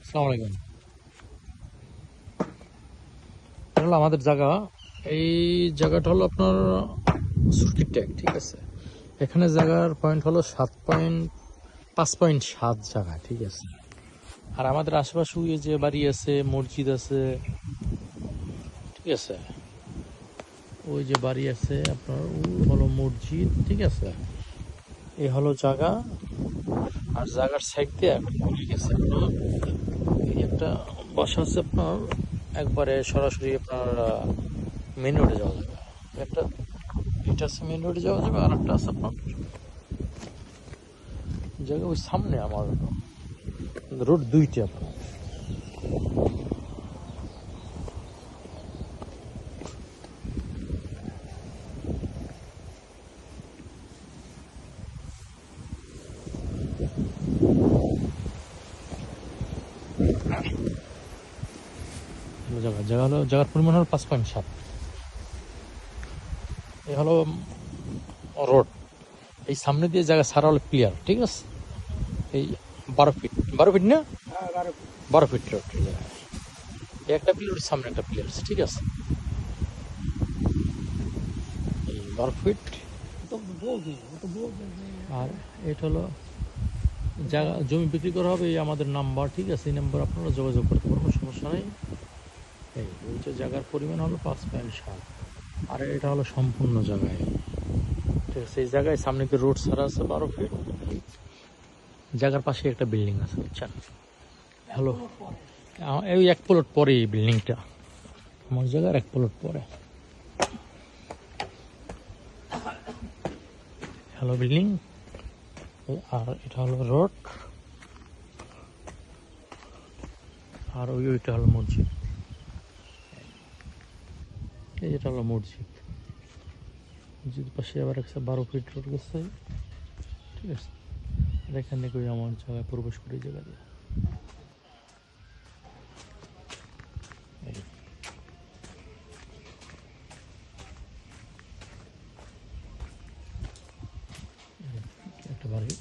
আসসালামু আলাইকুম। এটা হলো আমাদের জায়গা। এই জায়গাটা হলো আপনার সুরকির ট্যাগ, ঠিক আছে। এখানে জায়গার পয়েন্ট হলো 5.7 জায়গা, ঠিক আছে। আর আমাদের আশেপাশে ওই যে বাড়ি আছে, মসজিদ আছে, ঠিক আছে। ওই যে বাড়ি আছে আপনার, ওই হলো মসজিদ, ঠিক আছে। এই হলো জায়গা। আর জায়গার সাইড দিয়ে একটা গলি গেছে আপনার। এই একটা বাসা আছে আপনার, একবারে সরাসরি আপনার মেন রোডে যাওয়া যাবে। একটা এটা আছে মেন রোডে যাওয়া যাবে, আর একটা আছে আপনার জায়গা ওই সামনে আমার রোড দুইটা আপনার। জায়গা জায়গা হলো, জায়গার পরিমাণ হলো 5.7। এই হলো রোড। এই সামনে দিয়ে জায়গা সারা হলো ক্লিয়ার, ঠিক আছে। এই 12 ফিট, 12 ফিট না, 12 ফিট রোড। এই একটা পিলার, সামনে একটা পিলার আছে, ঠিক আছে। এই 12 ফিট। আর এটা হলো জায়গা, জমি বিক্রি করা হবে। এই আমাদের নাম্বার, ঠিক আছে। এই নাম্বার আপনারা যোগাযোগ করতে পারবেন, সমস্যা নেই। এই ওইটা জায়গার পরিমাণ হলো 5.7। আর এটা হলো সম্পূর্ণ জায়গায়, ঠিক আছে। এই জায়গায় সামনে দিয়ে রোড ছাড়া আছে 12 ফিট। জায়গার পাশে একটা বিল্ডিং আছে, বুঝছেন। হ্যালো, এই 1 প্লট পরে এই বিল্ডিংটা, আমার জায়গার 1 প্লট পরে। Hello building. আর এটা হলো রোড। আর ওইটা হলো মসজিদ। এই এটা হলো মসজিদ। মসজিদ পাশে আবার একটা 12 ফিট রোড গেছে, ঠিক আছে। আর এখানে করে আমার জায়গায় প্রবেশ করি, জায়গা দিয়ে। একটা বাড়ি।